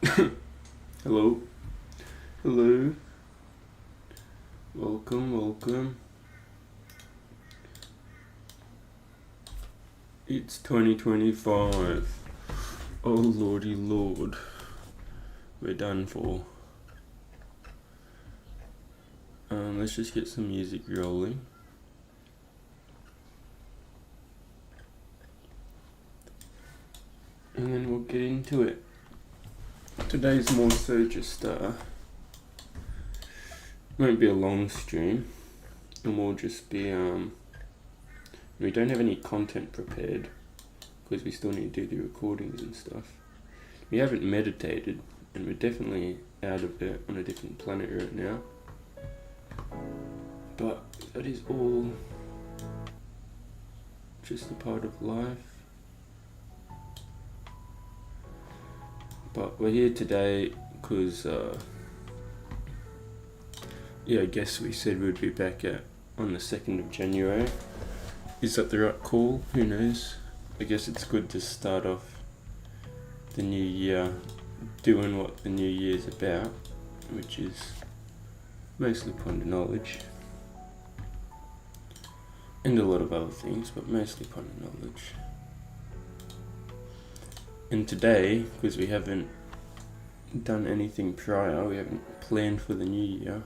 Hello. Hello. Welcome. It's 2025. Oh lordy lord. We're done for. Let's just get some music rolling. And then we'll get into it. Today's more so just won't be a long stream, and we'll just be we don't have any content prepared because we still need to do the recordings and stuff. We haven't meditated, and we're definitely out of it on a different planet right now, but that is all just a part of life. But we're here today because I guess we said we'd be back on the 2nd of January. Is that the right call? Who knows? I guess it's good to start off the new year doing what the new year's about, which is mostly ponder knowledge. And a lot of other things, but mostly ponder knowledge. And today, because we haven't done anything prior, we haven't planned for the new year,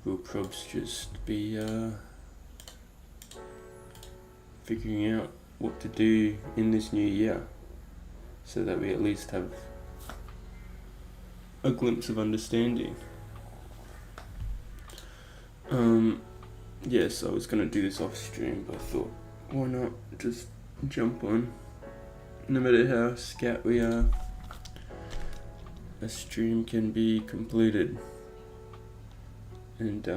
we'll probably just be figuring out what to do in this new year, so that we at least have a glimpse of understanding. Yes, I was going to do this off stream, but I thought, why not just jump on? No matter how scat we are, a stream can be completed. And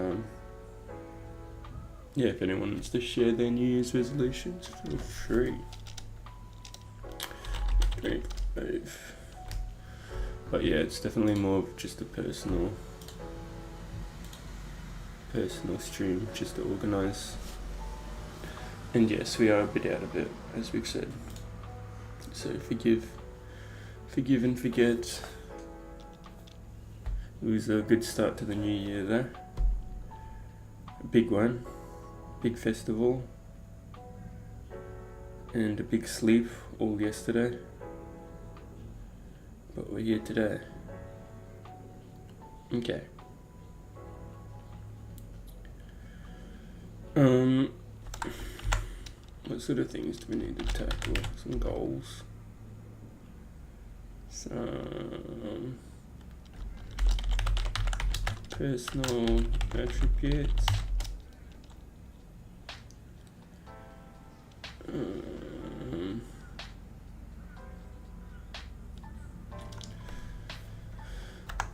if anyone wants to share their New Year's resolutions, feel free. Don't move. But yeah, it's definitely more of just a personal stream, just to organise. And yes, we are a bit out of it, as we've said. So forgive and forget. It was a good start to the new year though. A big one, big festival, and a big sleep all yesterday. But we're here today. Okay. What sort of things do we need to tackle? Some goals. Some personal attributes.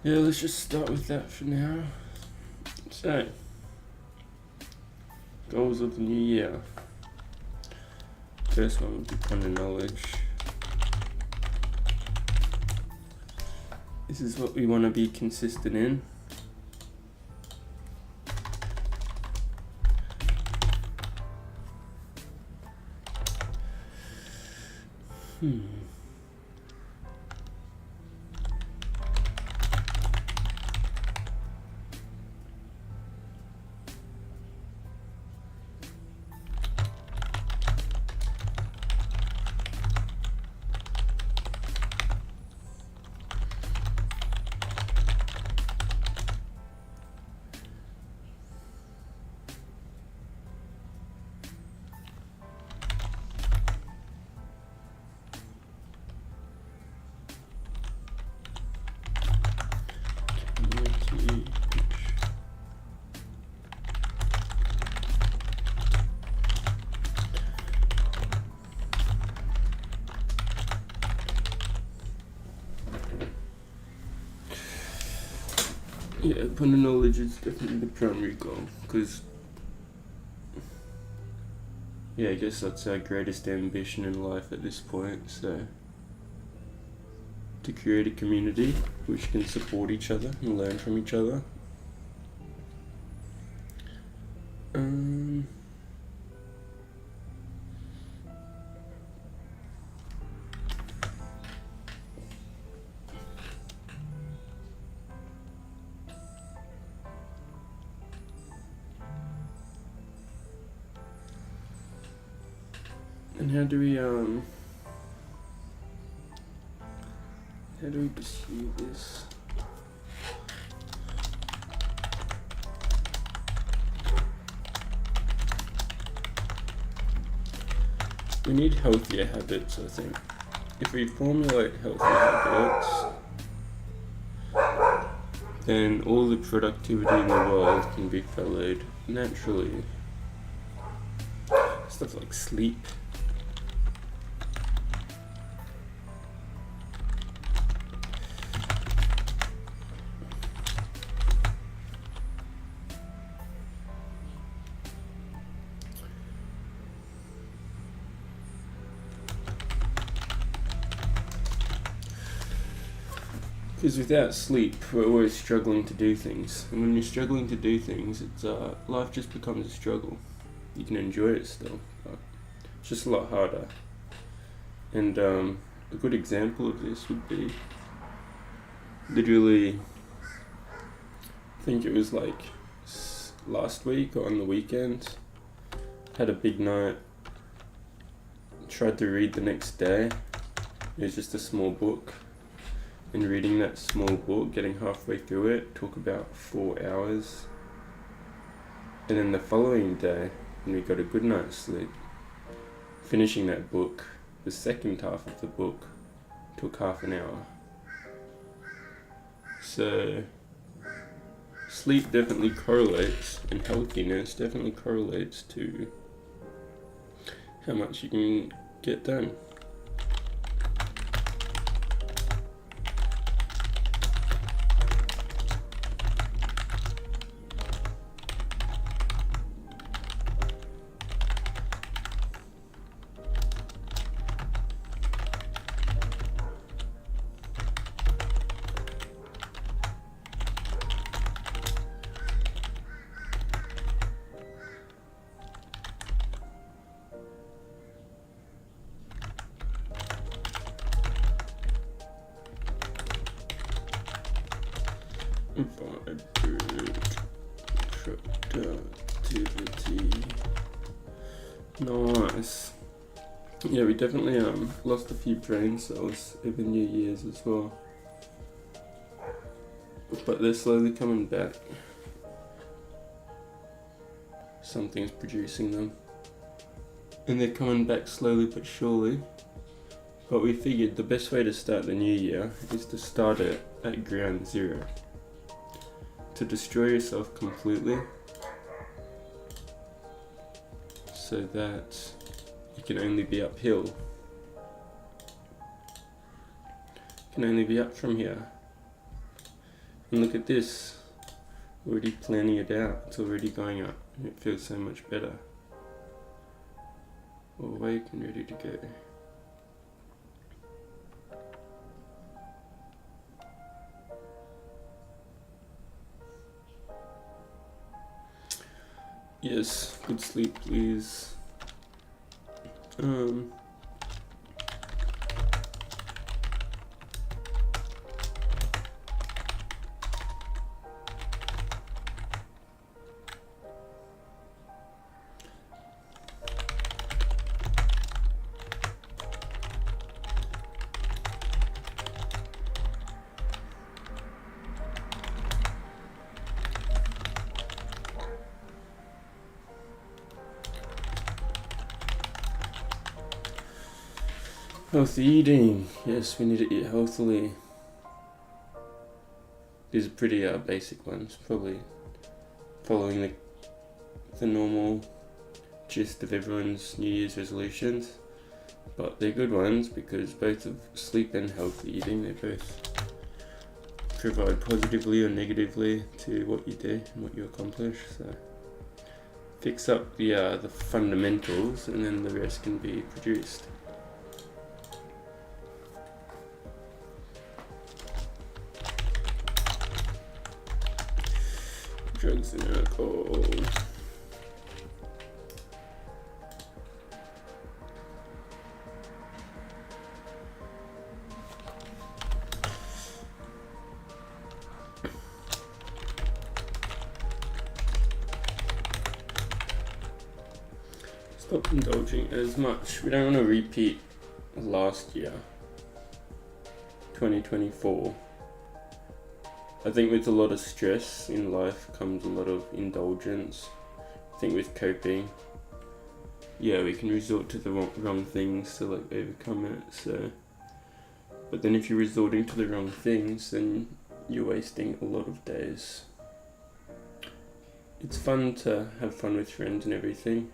Yeah, let's just start with that for now. So, goals of the new year. First one would be ponder knowledge. This is what we want to be consistent in. Yeah, ponder knowledge is definitely the primary goal, because I guess that's our greatest ambition in life at this point. So, to create a community which can support each other and learn from each other. And how do we pursue this? We need healthier habits, I think. If we formulate healthy habits, then all the productivity in the world can be followed naturally. Stuff like sleep. Because without sleep, we're always struggling to do things. And when you're struggling to do things, it's life just becomes a struggle. You can enjoy it still, but it's just a lot harder. And a good example of this would be literally, I think it was like last week or on the weekend, had a big night, tried to read the next day. It was just a small book. And reading that small book, getting halfway through it, took about 4 hours. And then the following day, when we got a good night's sleep, finishing that book, the second half of the book, took half an hour. So, sleep definitely correlates, and healthiness definitely correlates to how much you can get done. Productivity. Nice. Yeah, we definitely lost a few brain cells over New Year's as well. But they're slowly coming back. Something's producing them. And they're coming back slowly but surely. But we figured the best way to start the new year is to start it at ground zero. To destroy yourself completely, so that you can only be uphill. You can only be up from here. And look at this, already planning it out, it's already going up, and it feels so much better. Awake and ready to go. Yes, good sleep, please. Healthy eating. Yes, we need to eat healthily. These are pretty basic ones, probably following the normal gist of everyone's New Year's resolutions. But they're good ones because both of sleep and healthy eating, they both provide positively or negatively to what you do and what you accomplish. So fix up the fundamentals and then the rest can be produced. Drugs and alcohol. stop indulging as much. We don't want to repeat last year, 2024. I think with a lot of stress in life comes a lot of indulgence. I think with coping, yeah, we can resort to the wrong things to like overcome it. So, but then if you're resorting to the wrong things, then you're wasting a lot of days. It's fun to have fun with friends and everything,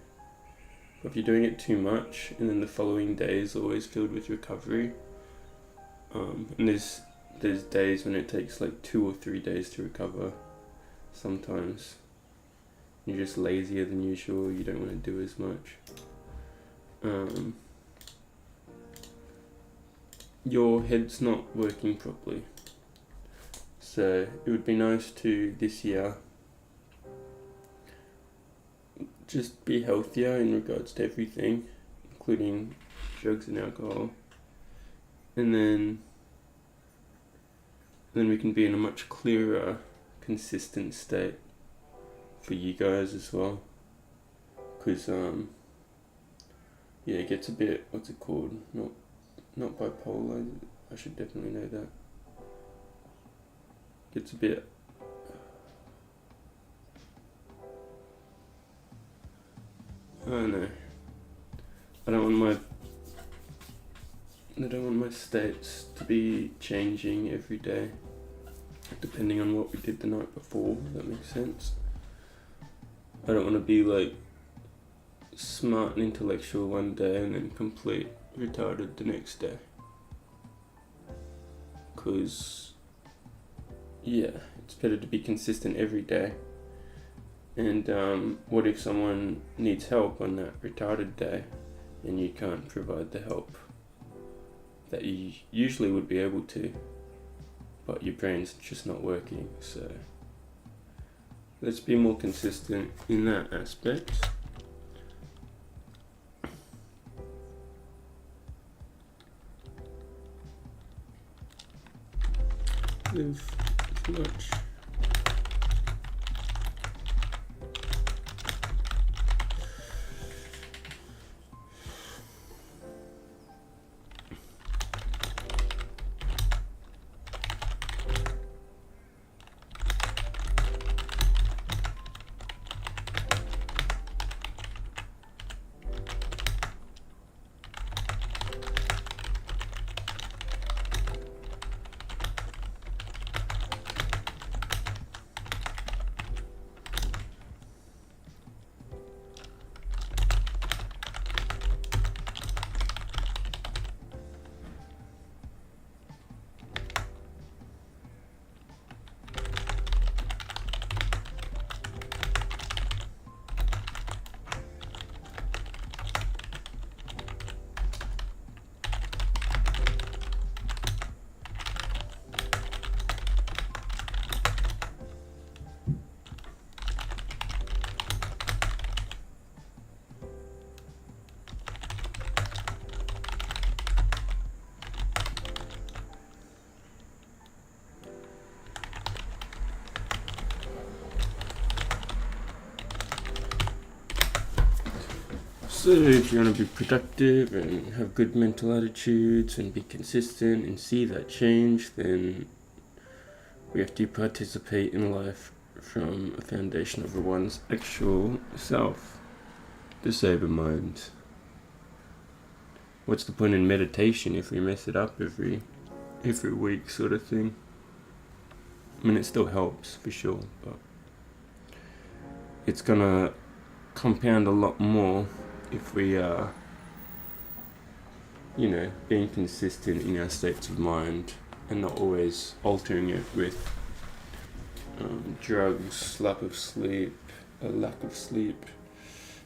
but if you're doing it too much and then the following day is always filled with recovery, and there's days when it takes like 2 or 3 days to recover sometimes. You're just lazier than usual, you don't want to do as much. Your head's not working properly. So it would be nice to, this year, just be healthier in regards to everything, including drugs and alcohol. And then we can be in a much clearer, consistent state for you guys as well. Because, yeah, it gets a bit, what's it called? Not bipolar, I should definitely know that. Gets a bit, I don't know. I don't want my states to be changing every day, depending on what we did the night before, if that makes sense. I don't want to be like smart and intellectual one day and then complete retarded the next day. Because, yeah, it's better to be consistent every day. And what if someone needs help on that retarded day and you can't provide the help that you usually would be able to, but your brain's just not working? So let's be more consistent in that aspect. Live as much So if you want to be productive and have good mental attitudes and be consistent and see that change, then we have to participate in life from a foundation of one's actual self, the sober mind. What's the point in meditation if we mess it up every week sort of thing? I mean, it still helps for sure, but it's gonna compound a lot more if we are, being consistent in our states of mind and not always altering it with drugs, lack of sleep,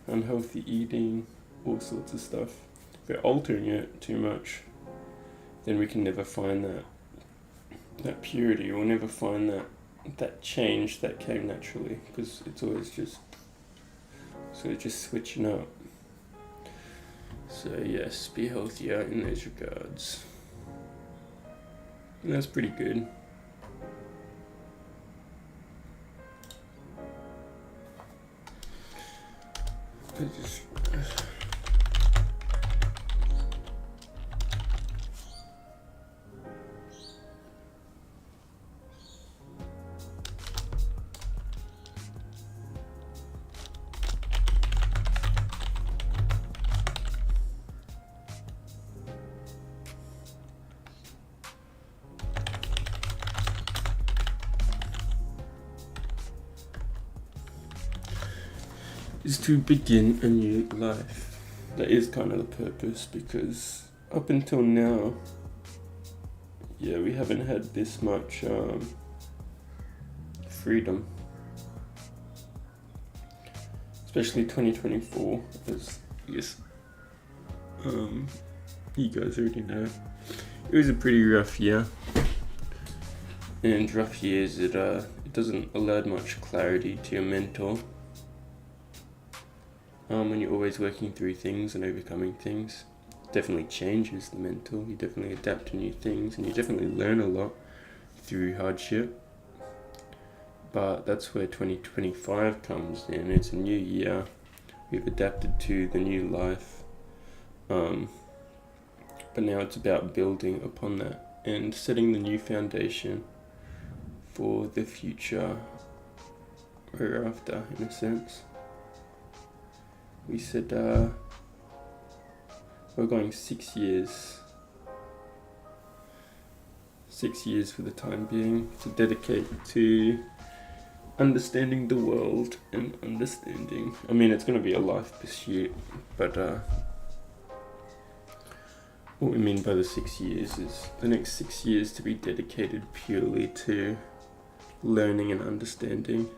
unhealthy eating, all sorts of stuff. If we're altering it too much, then we can never find that purity, or never find that change that came naturally, because it's always just switching up. So yes, be healthier in those regards. And that's pretty good. is to begin a new life. That is kind of the purpose, because up until now, yeah, we haven't had this much freedom. Especially 2024, as yes, you guys already know. It was a pretty rough year, and rough years, it doesn't allow much clarity to your mental. When you're always working through things and overcoming things, it definitely changes the mental. You definitely adapt to new things, and you definitely learn a lot through hardship. But that's where 2025 comes in. It's a new year. We've adapted to the new life. But now it's about building upon that and setting the new foundation for the future hereafter, in a sense. We said we're going 6 years. 6 years for the time being to dedicate to understanding the world and understanding. I mean, it's going to be a life pursuit, but what we mean by the 6 years is the next 6 years to be dedicated purely to learning and understanding.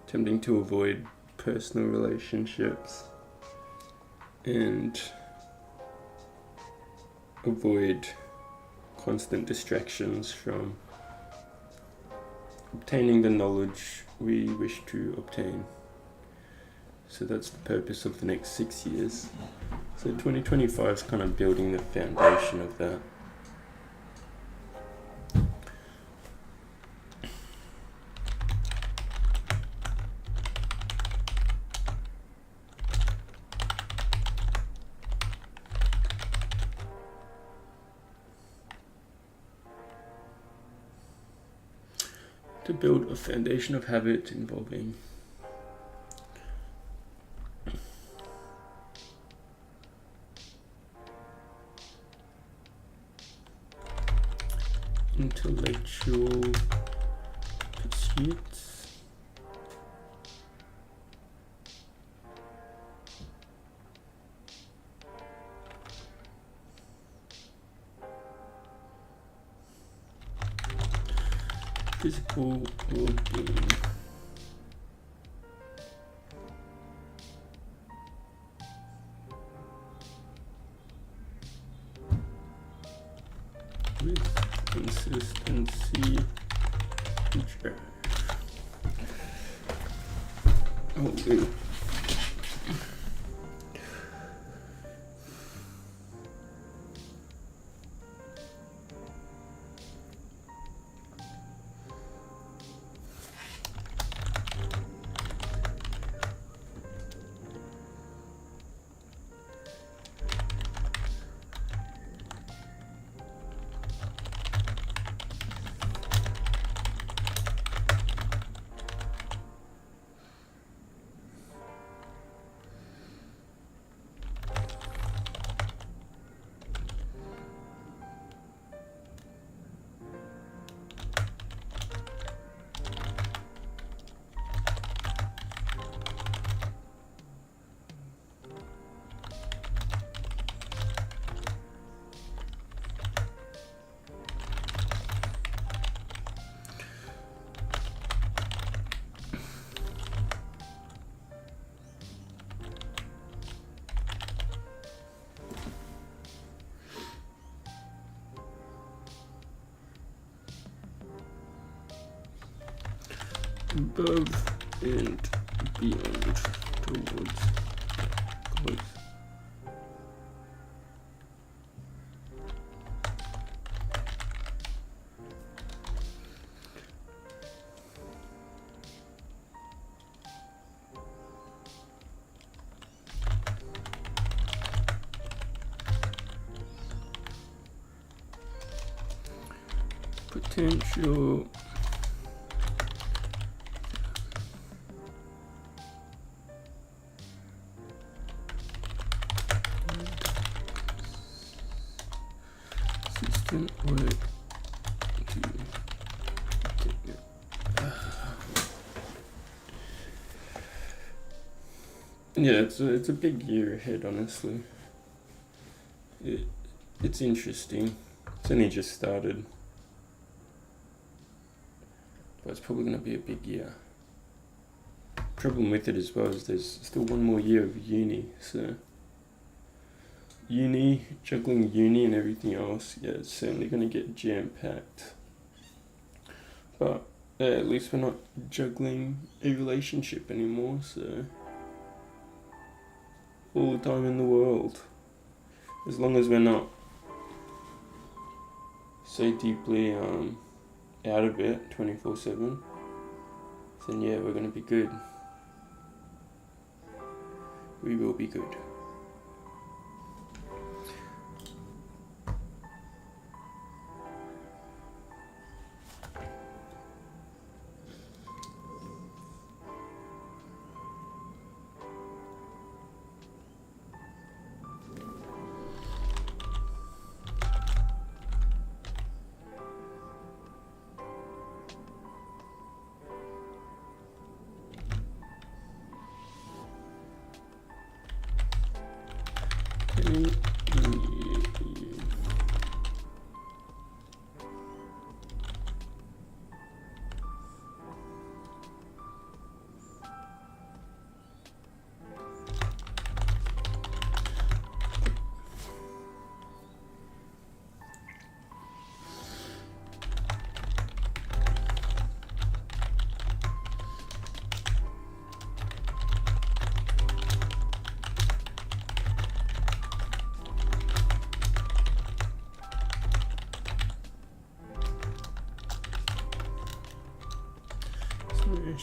Attempting to avoid personal relationships and avoid constant distractions from obtaining the knowledge we wish to obtain. So that's the purpose of the next 6 years. So 2025 is kind of building the foundation of that. To build a foundation of habit involving intellectual pursuits, physical well-being, with consistency and drive. Okay. Above and beyond towards close. Potential consistent work to get it. Yeah, it's a big year ahead, honestly. It's interesting. It's only just started, but it's probably going to be a big year. Problem with it as well is there's still one more year of uni, so juggling uni and everything else, yeah, it's certainly going to get jam-packed. But at least we're not juggling a relationship anymore, so all the time in the world. As long as we're not so deeply out of it 24/7, then yeah, we're going to be good. We will be good.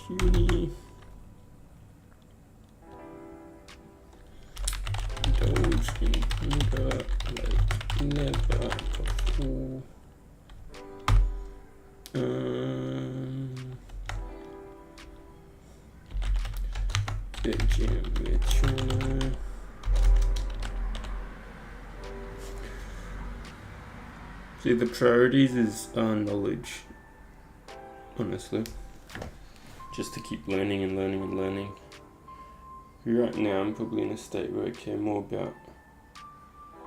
Uni. Indulge in anger like never before. Get jam with China. See, the priorities is knowledge, honestly. Just to keep learning and learning and learning. Right now I'm probably in a state where I care more about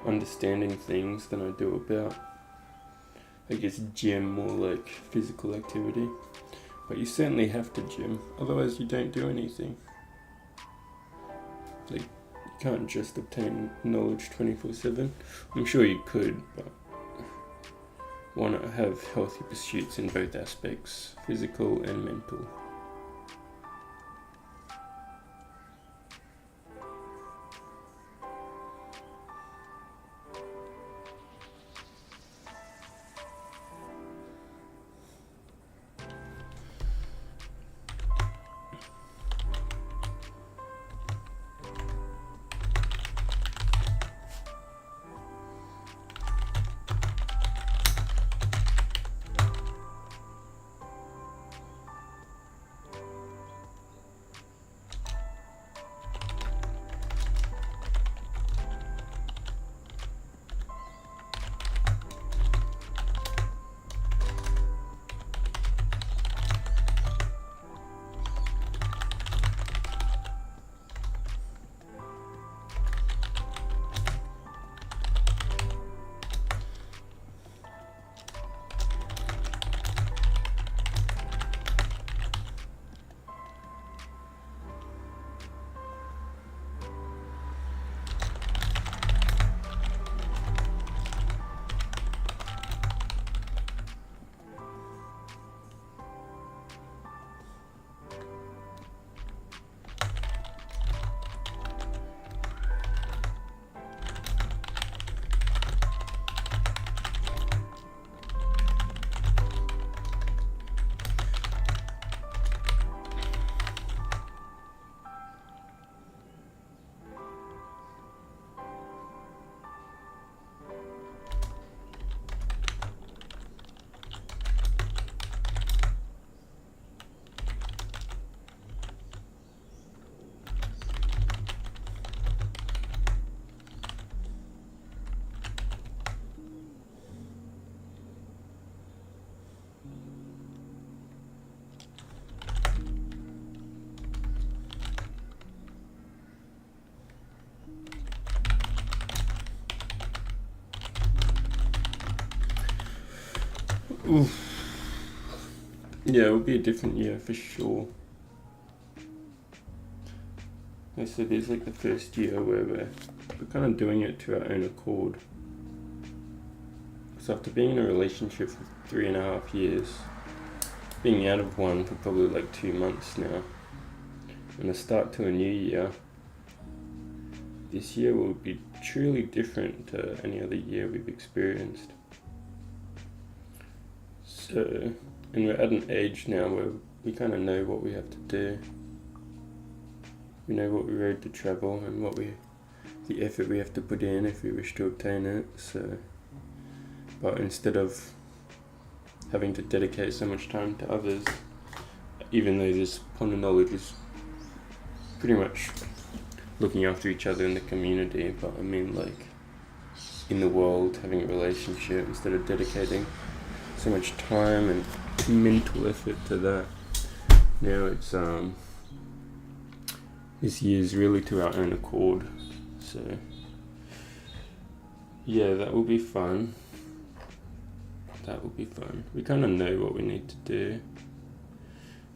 understanding things than I do about, I guess, gym or like physical activity. But you certainly have to gym, otherwise you don't do anything. Like, you can't just obtain knowledge 24/7. I'm sure you could, but why not have healthy pursuits in both aspects, physical and mental? Oof. Yeah, it will be a different year for sure. I said it's like the first year where we're kind of doing it to our own accord. So after being in a relationship for 3.5 years, being out of one for probably like 2 months now, and the start to a new year, this year will be truly different to any other year we've experienced. So, and we're at an age now where we kind of know what we have to do. We know what road to travel and the effort we have to put in if we wish to obtain it. So, but instead of having to dedicate so much time to others, even though this point of knowledge is pretty much looking after each other in the community, but I mean like in the world, having a relationship, instead of dedicating so much time and mental effort to that, now it's this year's really to our own accord. So yeah, that will be fun. We kind of know what we need to do,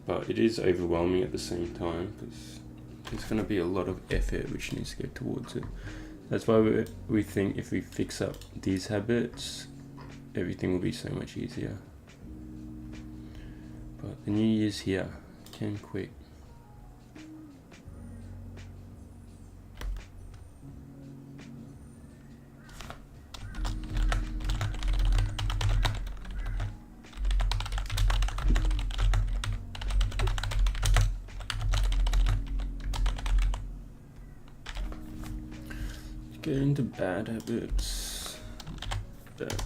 but it is overwhelming at the same time because there's going to be a lot of effort which needs to go towards it. That's why we think if we fix up these habits, everything will be so much easier. But the new year's here, came quick. Get into bad habits. Habits.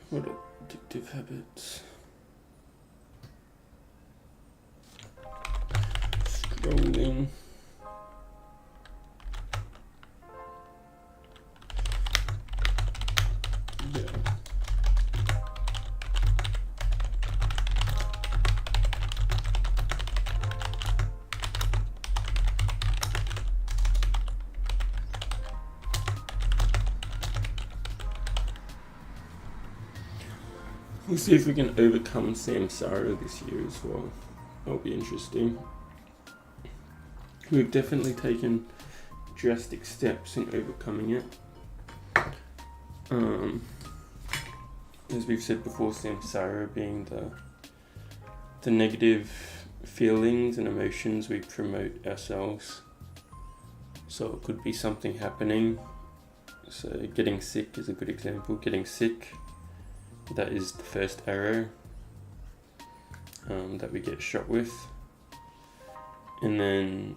What addictive habits? Scrolling. Yeah. We'll see if we can overcome samsara this year as well. That'll be interesting. We've definitely taken drastic steps in overcoming it. As we've said before, samsara being the negative feelings and emotions we promote ourselves. So it could be something happening. So getting sick is a good example. Getting sick, that is the first arrow that we get shot with. And then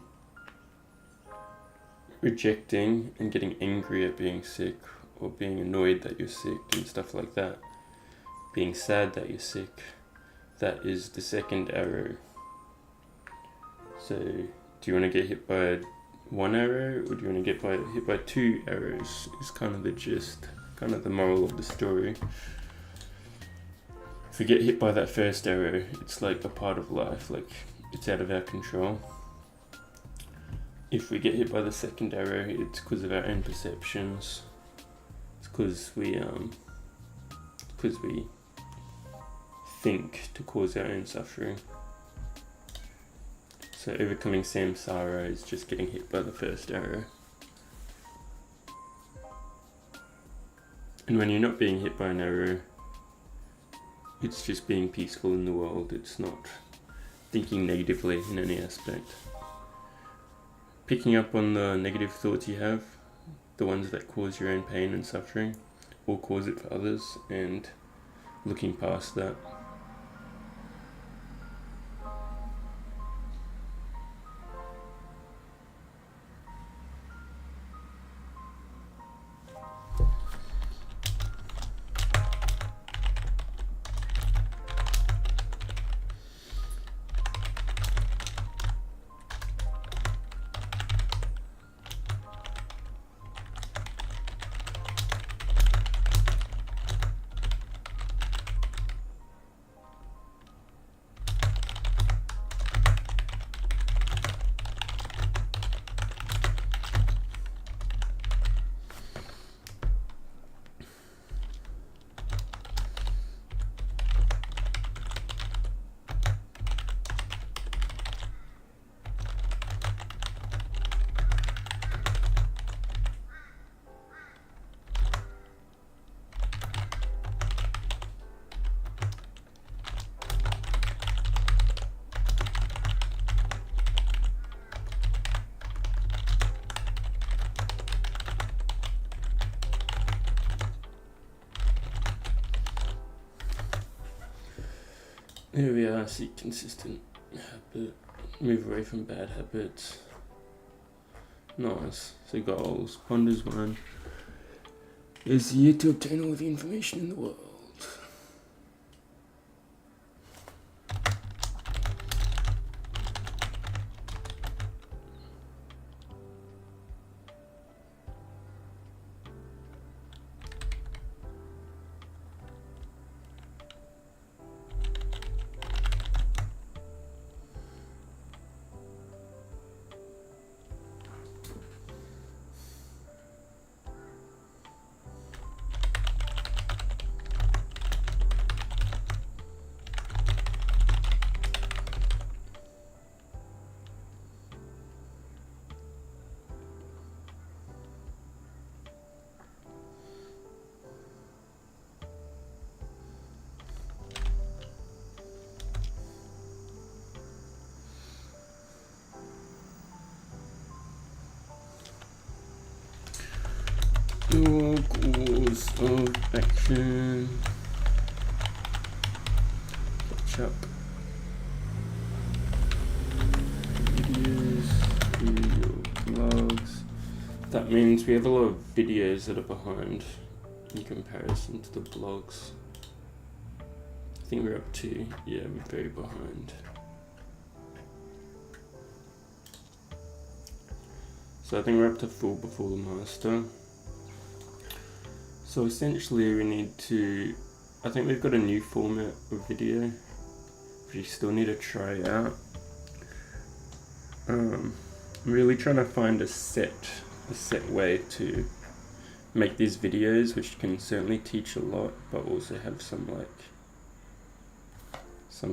rejecting and getting angry at being sick, or being annoyed that you're sick and stuff like that. Being sad that you're sick, that is the second arrow. So do you want to get hit by one arrow, or do you want to get hit by 2 arrows? Is kind of the gist, kind of the moral of the story. If we get hit by that first arrow, it's like a part of life, like it's out of our control. If we get hit by the second arrow, it's because of our own perceptions. It's because we think to cause our own suffering. So overcoming samsara is just getting hit by the first arrow. And when you're not being hit by an arrow, it's just being peaceful in the world. It's not thinking negatively in any aspect. Picking up on the negative thoughts you have, the ones that cause your own pain and suffering or cause it for others, and looking past that. Here we are, seek consistent habit, move away from bad habits. Nice. So goals. Ponders 1 is the year to obtain all the information in the world. Your course of action. Catch up. Videos, do your vlogs. That means we have a lot of videos that are behind in comparison to the blogs. I think we're up to, yeah, we're very behind. So I think we're up to full before the master. So essentially we need to, I think we've got a new format of video, which we still need to try out. I'm really trying to find a set way to make these videos, which can certainly teach a lot, but also have some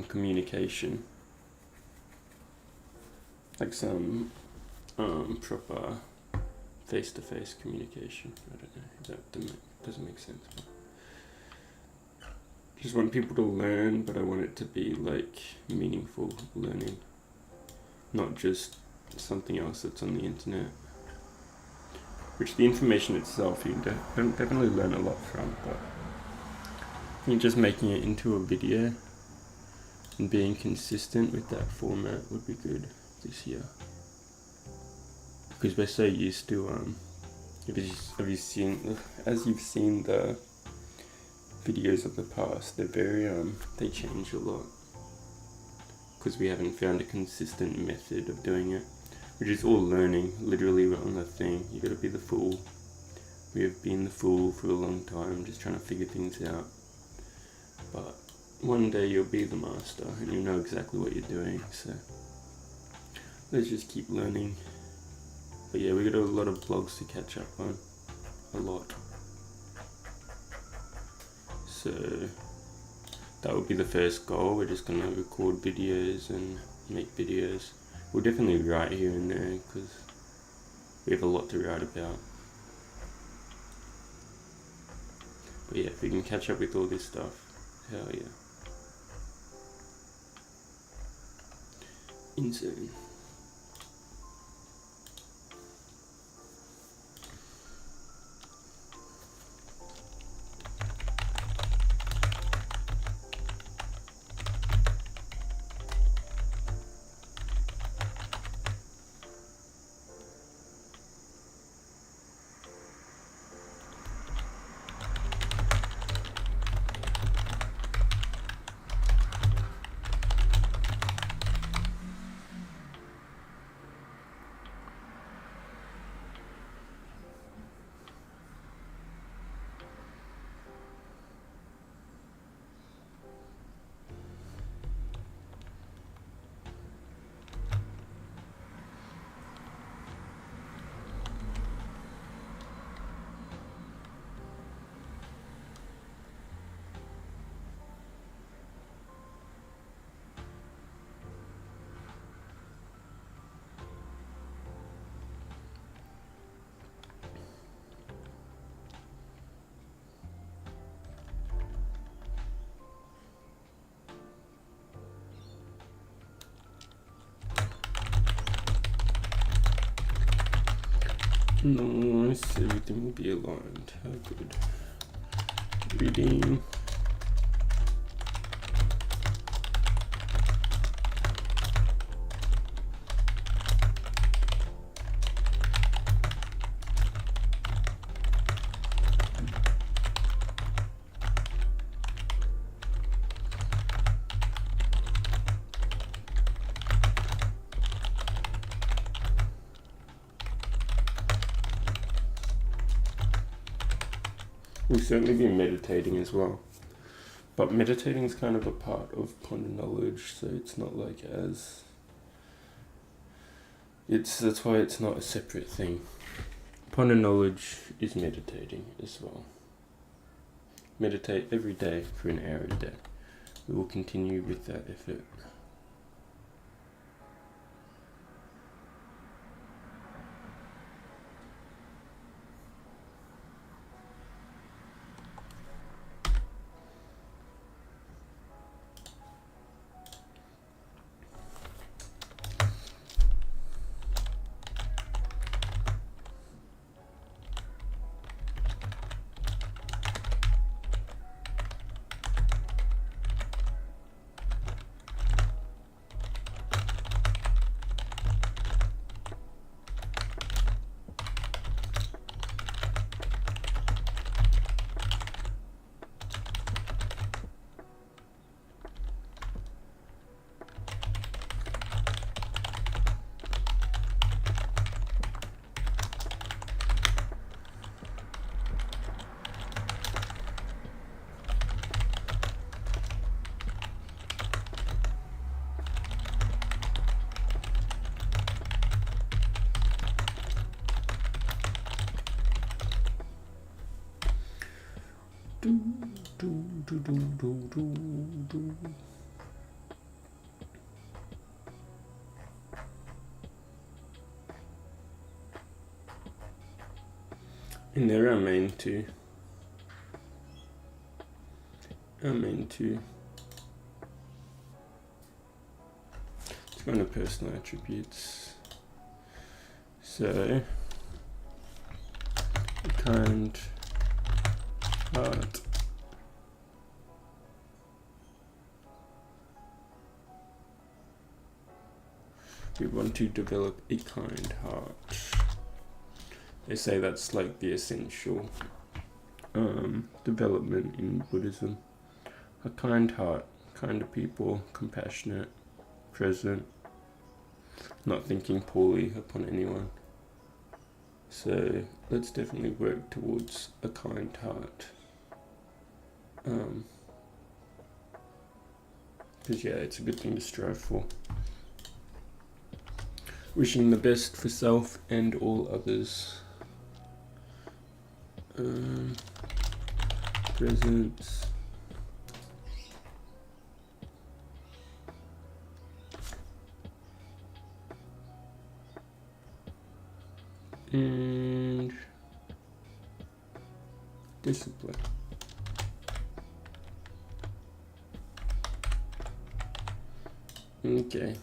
communication, like some proper face-to-face communication. I don't know if that doesn't make sense. Just want people to learn, but I want it to be like meaningful learning, not just something else that's on the internet. Which the information itself you can definitely learn a lot from, but I think just making it into a video and being consistent with that format would be good this year. Because we're so used to, as you've seen the videos of the past, they're very, they change a lot. Because we haven't found a consistent method of doing it, which is all learning. Literally, we're on the thing. You gotta be the fool. We have been the fool for a long time, just trying to figure things out. But one day you'll be the master, and you'll know exactly what you're doing. So let's just keep learning. But yeah, we got a lot of blogs to catch up on. A lot. So that would be the first goal. We're just gonna record videos and make videos. We'll definitely write here and there because we have a lot to write about. But yeah, if we can catch up with all this stuff, hell yeah. Insane. Nice, everything will be aligned. How good. Reading. We'll certainly be meditating as well. But meditating is kind of a part of ponder knowledge, so it's not like as... That's why it's not a separate thing. Ponder knowledge is meditating as well. Meditate every day for an hour a day. We will continue with that effort. And there are main two. It's going to personal attributes. So, kind heart. We want to develop a kind heart. They say that's like the essential development in Buddhism. A kind heart, kind to people, compassionate, present, not thinking poorly upon anyone. So let's definitely work towards a kind heart. Because yeah, it's a good thing to strive for. Wishing the best for self and all others. Presence. And discipline. Okay.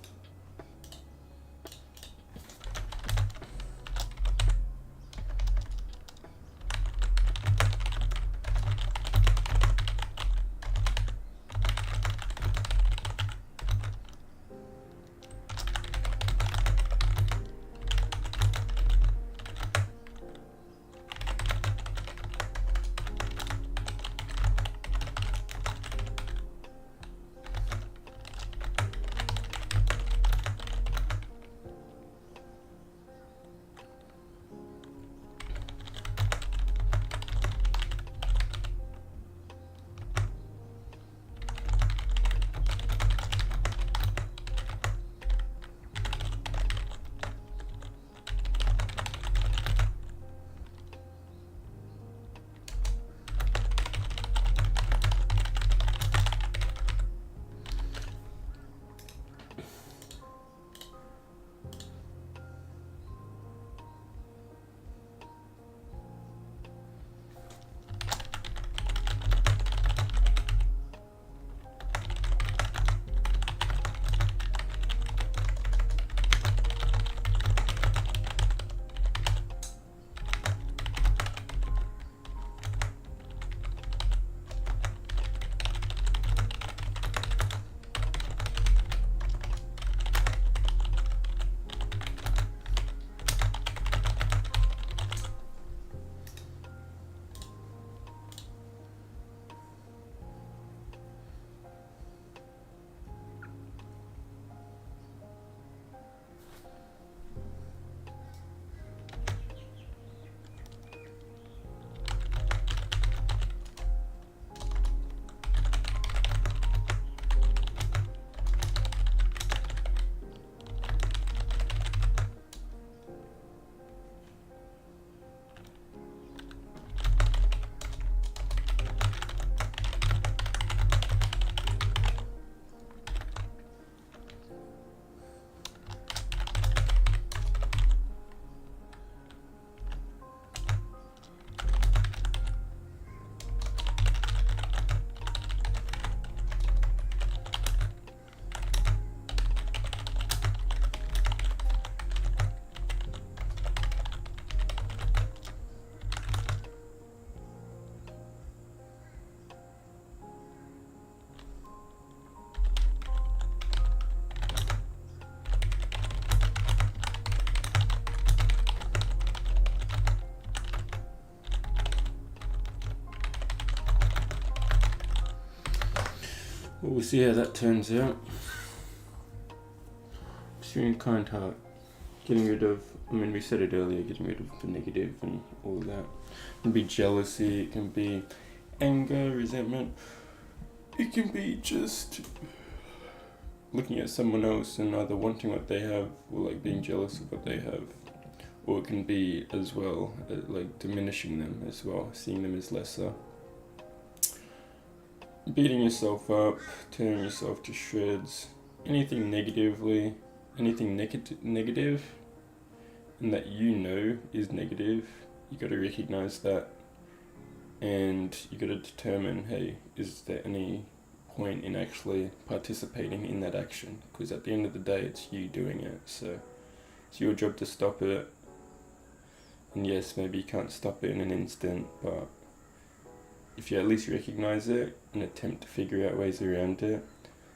Well, we'll see how that turns out. Pursuing kind heart. Getting rid of, we said it earlier, getting rid of the negative and all of that. It can be jealousy, it can be anger, resentment. It can be just looking at someone else and either wanting what they have or like being jealous of what they have. Or it can be as well, like diminishing them as well, seeing them as lesser. Beating yourself up, tearing yourself to shreds, anything negative and that you know is negative, you got to recognize that, and you got to determine, hey, is there any point in actually participating in that action? Because at the end of the day, it's you doing it, so it's your job to stop it. And yes, maybe you can't stop it in an instant, but if you at least recognize it and attempt to figure out ways around it,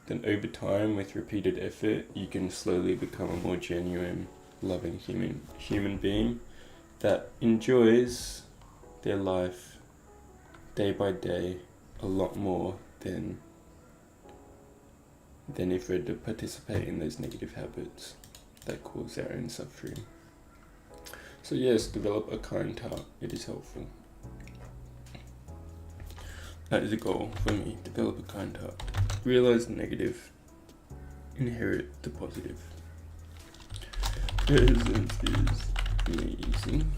then over time, with repeated effort, you can slowly become a more genuine, loving human being that enjoys their life day by day a lot more than if we're to participate in those negative habits that cause our own suffering. So yes, develop a kind heart. It is helpful. That is a goal for me. Develop a kind heart. Realize the negative. Inherit the positive. Presence is amazing.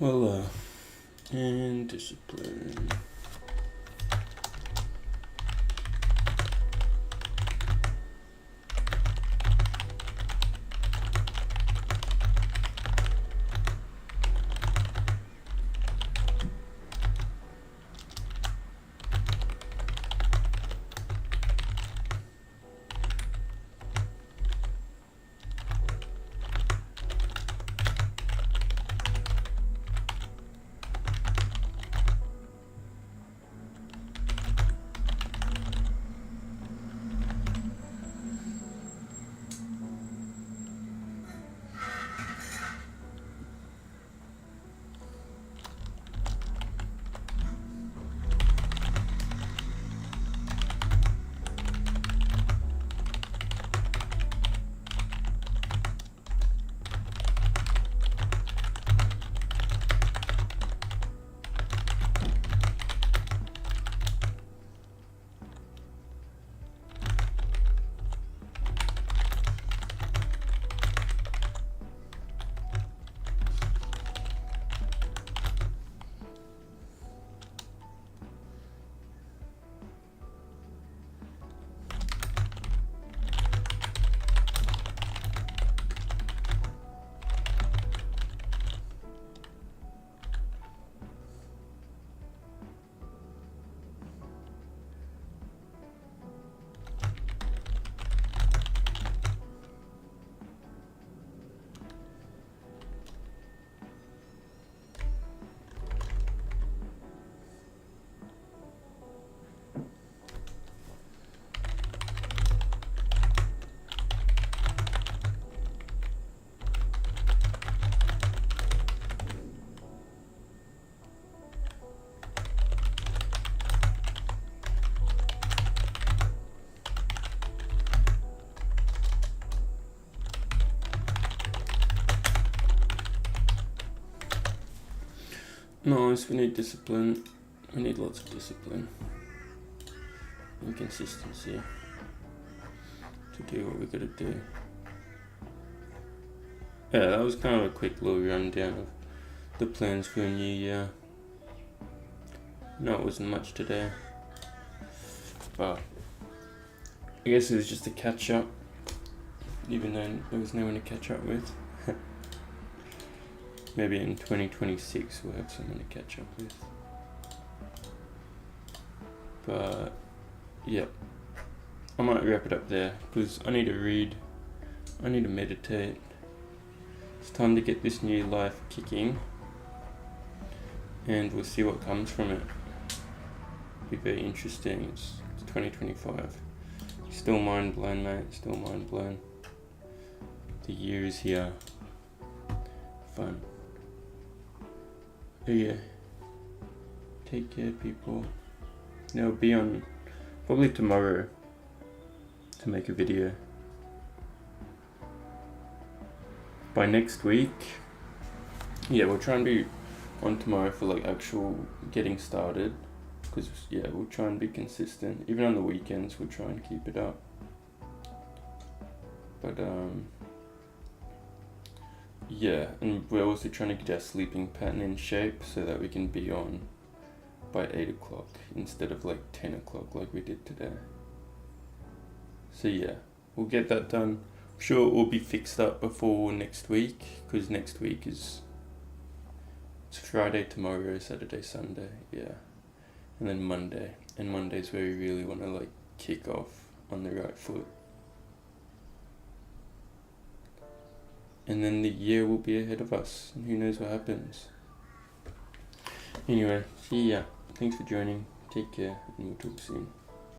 Well, and discipline. Nice, we need discipline. We need lots of discipline and consistency to do what we gotta do. Yeah, that was kind of a quick little rundown of the plans for a new year. No, it wasn't much today, but I guess it was just a catch up, even though there was no one to catch up with. Maybe in 2026 we'll have someone to catch up with. But yeah, I might wrap it up there because I need to read, I need to meditate. It's time to get this new life kicking, and we'll see what comes from it. Be very interesting. It's 2025. Still mind blown, mate. Still mind blown. The year is here. Fun. But yeah. Take care, people. I'll be on probably tomorrow to make a video. By next week, yeah, we'll try and be on tomorrow for like actual getting started. Because yeah, we'll try and be consistent. Even on the weekends, we'll try and keep it up. But yeah, and we're also trying to get our sleeping pattern in shape so that we can be on by 8 o'clock instead of like 10 o'clock like we did today. So yeah, we'll get that done. I'm sure it will be fixed up before next week, because next week it's Friday, tomorrow, Saturday, Sunday, yeah. And then Monday. And Monday's where we really want to like kick off on the right foot. And then the year will be ahead of us, and who knows what happens. Anyway, see ya. Thanks for joining. Take care, and we'll talk soon.